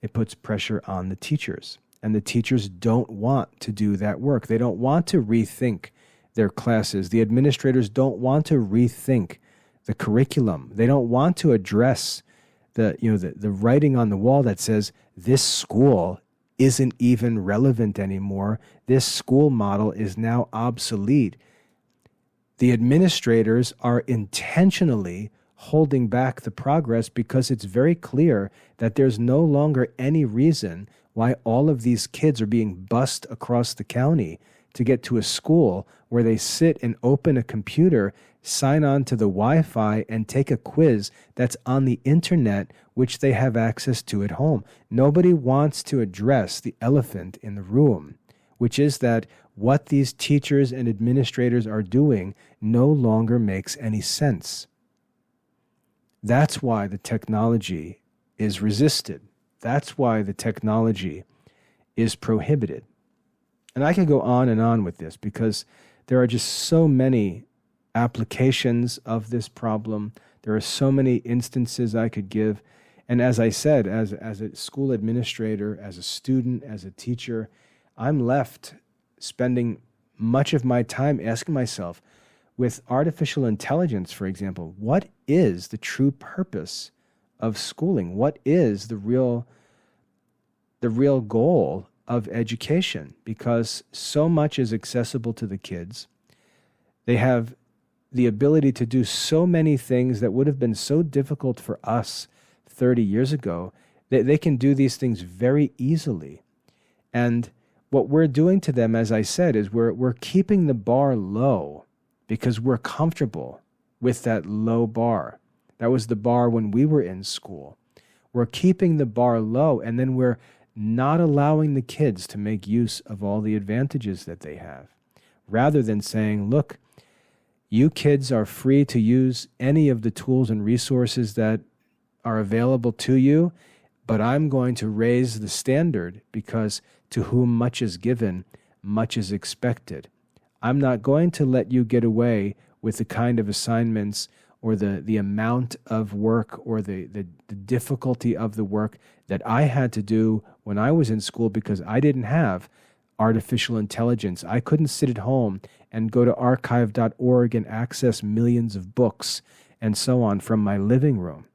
It puts pressure on the teachers. And the teachers don't want to do that work. They don't want to rethink their classes. The administrators don't want to rethink the curriculum. They don't want to address the writing on the wall that says this school isn't even relevant anymore. This school model is now obsolete. The administrators are intentionally holding back the progress because it's very clear that there's no longer any reason why all of these kids are being bused across the county to get to a school where they sit and open a computer, sign on to the Wi-Fi, and take a quiz that's on the internet, which they have access to at home. Nobody wants to address the elephant in the room, which is that what these teachers and administrators are doing no longer makes any sense. That's why the technology is resisted. That's why the technology is prohibited. And I could go on and on with this because there are just so many applications of this problem. There are so many instances I could give. And as I said, as a school administrator, as a student, as a teacher, I'm left spending much of my time asking myself, with artificial intelligence, for example, what is the true purpose of schooling? What is the real goal of education? Because so much is accessible to the kids. They have the ability to do so many things that would have been so difficult for us 30 years ago. They can do these things very easily. And what we're doing to them, as I said, is we're keeping the bar low because we're comfortable with that low bar. That was the bar when we were in school. We're keeping the bar low, and then we're not allowing the kids to make use of all the advantages that they have. Rather than saying, look, you kids are free to use any of the tools and resources that are available to you, but I'm going to raise the standard because to whom much is given, much is expected. I'm not going to let you get away with the kind of assignments or the amount of work or the difficulty of the work that I had to do when I was in school because I didn't have artificial intelligence. I couldn't sit at home and go to archive.org and access millions of books and so on from my living room.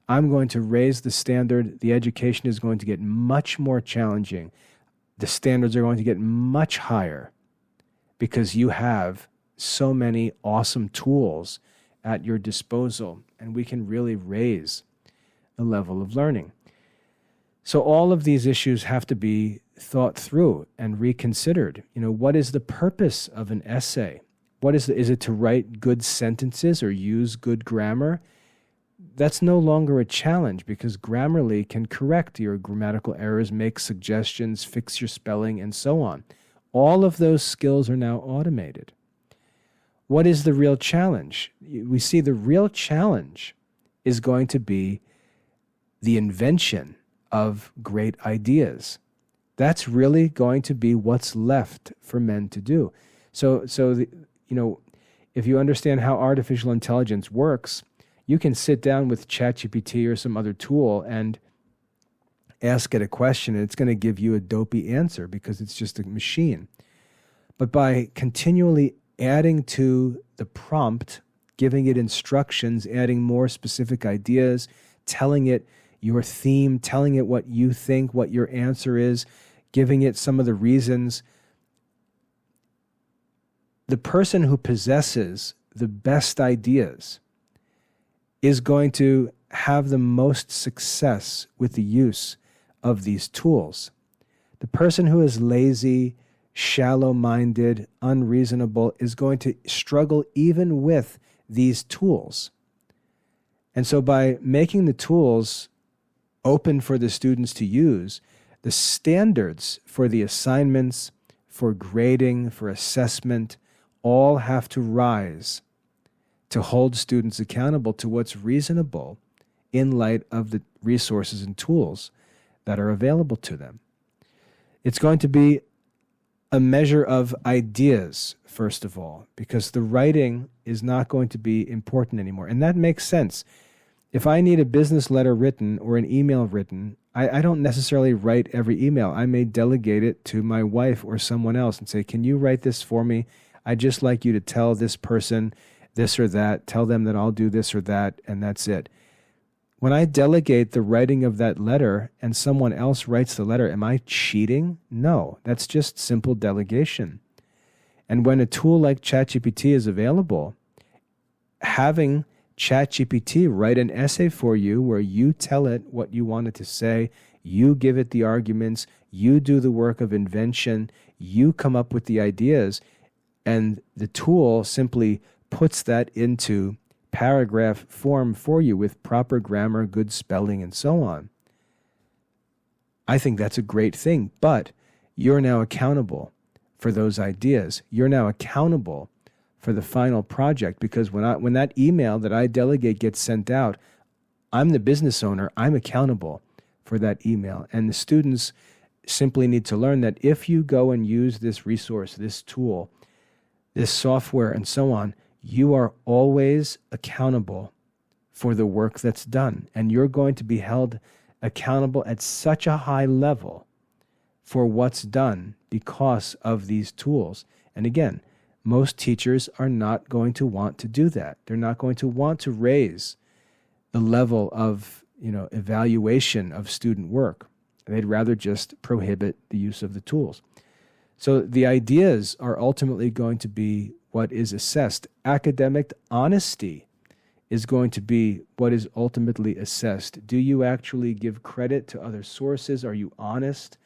I'm going to raise the standard. The education is going to get much more challenging. The standards are going to get much higher because you have so many awesome tools at your disposal, and we can really raise the level of learning. So all of these issues have to be thought through and reconsidered. What is the purpose of an essay? Is it to write good sentences or use good grammar? That's no longer a challenge because Grammarly can correct your grammatical errors, make suggestions, fix your spelling, and so on. All of those skills are now automated. What is the real challenge? We see the real challenge is going to be the invention of great ideas. That's really going to be what's left for men to do. So if you understand how artificial intelligence works, you can sit down with ChatGPT or some other tool and ask it a question, and it's going to give you a dopey answer because it's just a machine. But by continually adding to the prompt, giving it instructions, adding more specific ideas, telling it your theme, telling it what you think, what your answer is, giving it some of the reasons, the person who possesses the best ideas is going to have the most success with the use of these tools. The person who is lazy, shallow-minded, unreasonable is going to struggle even with these tools. And so by making the tools open for the students to use, the standards for the assignments, for grading, for assessment, all have to rise to hold students accountable to what's reasonable in light of the resources and tools that are available to them. It's going to be a measure of ideas, first of all, because the writing is not going to be important anymore. And that makes sense. If I need a business letter written or an email written, I don't necessarily write every email. I may delegate it to my wife or someone else and say, can you write this for me? I'd just like you to tell this person this or that, tell them that I'll do this or that, and that's it. When I delegate the writing of that letter and someone else writes the letter, am I cheating? No, that's just simple delegation. And when a tool like ChatGPT is available, having ChatGPT write an essay for you where you tell it what you want it to say, you give it the arguments, you do the work of invention, you come up with the ideas, and the tool simply puts that into paragraph form for you with proper grammar, good spelling, and so on. I think that's a great thing, but you're now accountable for those ideas. You're now accountable for the final project, because when that email that I delegate gets sent out, I'm the business owner. I'm accountable for that email. And the students simply need to learn that if you go and use this resource, this tool, this software, and so on, you are always accountable for the work that's done. And you're going to be held accountable at such a high level for what's done because of these tools. And again, most teachers are not going to want to do that. They're not going to want to raise the level of, evaluation of student work. They'd rather just prohibit the use of the tools. So the ideas are ultimately going to be what is assessed. Academic honesty is going to be what is ultimately assessed. Do you actually give credit to other sources? Are you honest?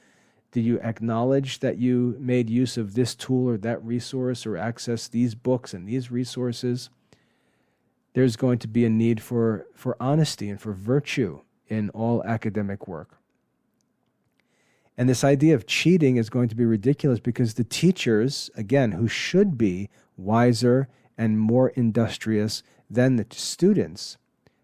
Do you acknowledge that you made use of this tool or that resource or access these books and these resources? There's going to be a need for honesty and for virtue in all academic work. And this idea of cheating is going to be ridiculous because the teachers, again, who should be wiser and more industrious than the students,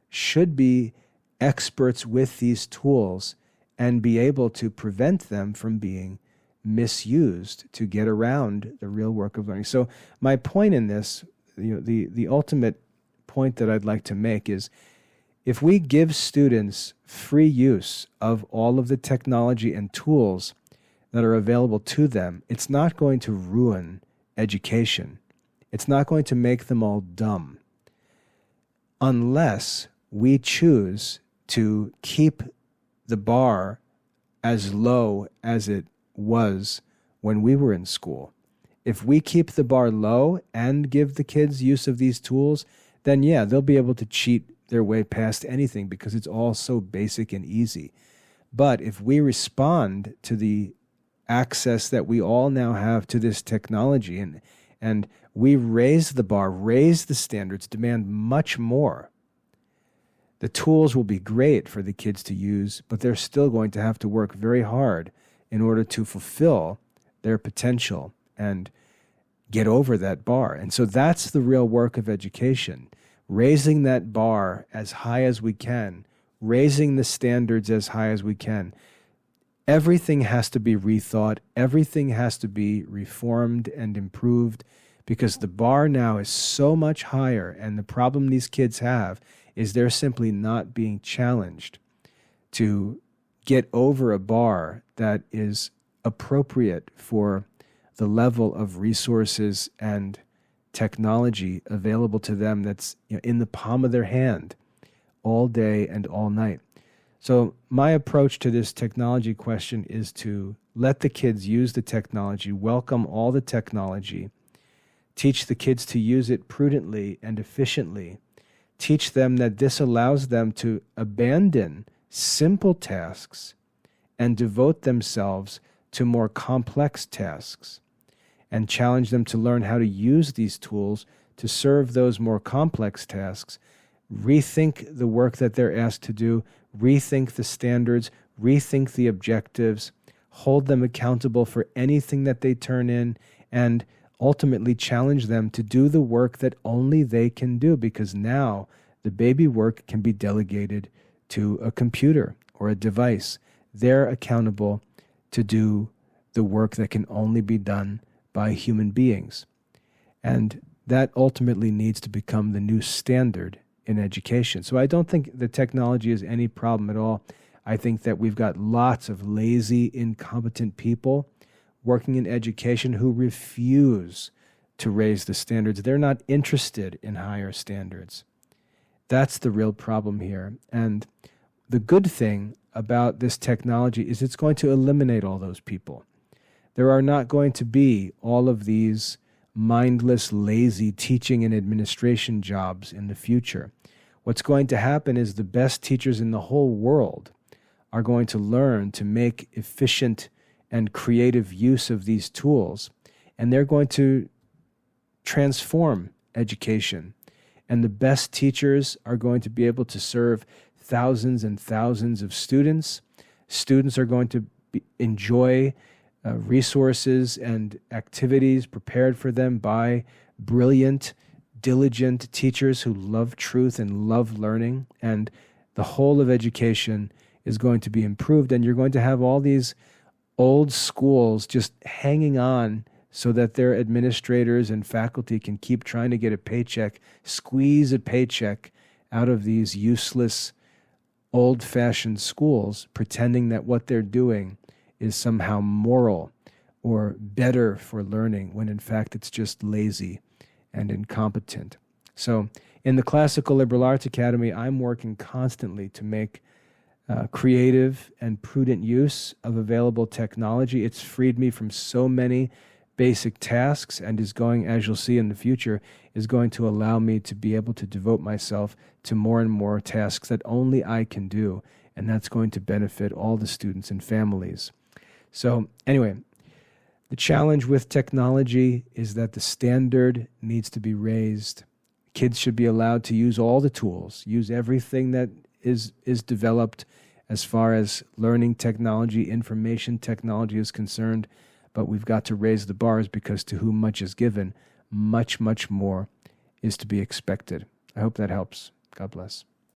should be experts with these tools and be able to prevent them from being misused to get around the real work of learning. So my point in this, the ultimate point that I'd like to make is, if we give students free use of all of the technology and tools that are available to them, it's not going to ruin education. It's not going to make them all dumb, unless we choose to keep the bar as low as it was when we were in school. If we keep the bar low and give the kids use of these tools, then yeah, they'll be able to cheat their way past anything because it's all so basic and easy. But if we respond to the access that we all now have to this technology and we raise the bar, raise the standards, demand much more, the tools will be great for the kids to use, but they're still going to have to work very hard in order to fulfill their potential and get over that bar. And so that's the real work of education, raising that bar as high as we can, raising the standards as high as we can. Everything has to be rethought. Everything has to be reformed and improved because the bar now is so much higher, and the problem these kids have is they're simply not being challenged to get over a bar that is appropriate for the level of resources and technology available to them that's in the palm of their hand all day and all night. So my approach to this technology question is to let the kids use the technology, welcome all the technology, Teach the kids to use it prudently and efficiently. Teach them that this allows them to abandon simple tasks and devote themselves to more complex tasks, and challenge them to learn how to use these tools to serve those more complex tasks, rethink the work that they're asked to do, rethink the standards, rethink the objectives, hold them accountable for anything that they turn in, and ultimately challenge them to do the work that only they can do, because now the baby work can be delegated to a computer or a device. They're accountable to do the work that can only be done by human beings. And that ultimately needs to become the new standard in education. So I don't think the technology is any problem at all. I think that we've got lots of lazy, incompetent people working in education who refuse to raise the standards. They're not interested in higher standards. That's the real problem here. And the good thing about this technology is it's going to eliminate all those people. There are not going to be all of these mindless, lazy teaching and administration jobs in the future. What's going to happen is the best teachers in the whole world are going to learn to make efficient and creative use of these tools, and they're going to transform education. And the best teachers are going to be able to serve thousands and thousands of students. Students are going to enjoy resources and activities prepared for them by brilliant, diligent teachers who love truth and love learning. And the whole of education is going to be improved. And you're going to have all these old schools just hanging on so that their administrators and faculty can keep trying to get a paycheck, squeeze a paycheck out of these useless, old-fashioned schools, pretending that what they're doing is somehow moral or better for learning, when in fact it's just lazy and incompetent. So in the Classical Liberal Arts Academy, I'm working constantly to make creative and prudent use of available technology. It's freed me from so many basic tasks, and is going, as you'll see in the future, is going to allow me to be able to devote myself to more and more tasks that only I can do, and that's going to benefit all the students and families. So anyway, the challenge with technology is that the standard needs to be raised. Kids should be allowed to use all the tools, use everything that is developed as far as learning technology, information technology is concerned, but we've got to raise the bars, because to whom much is given, much, much more is to be expected. I hope that helps. God bless.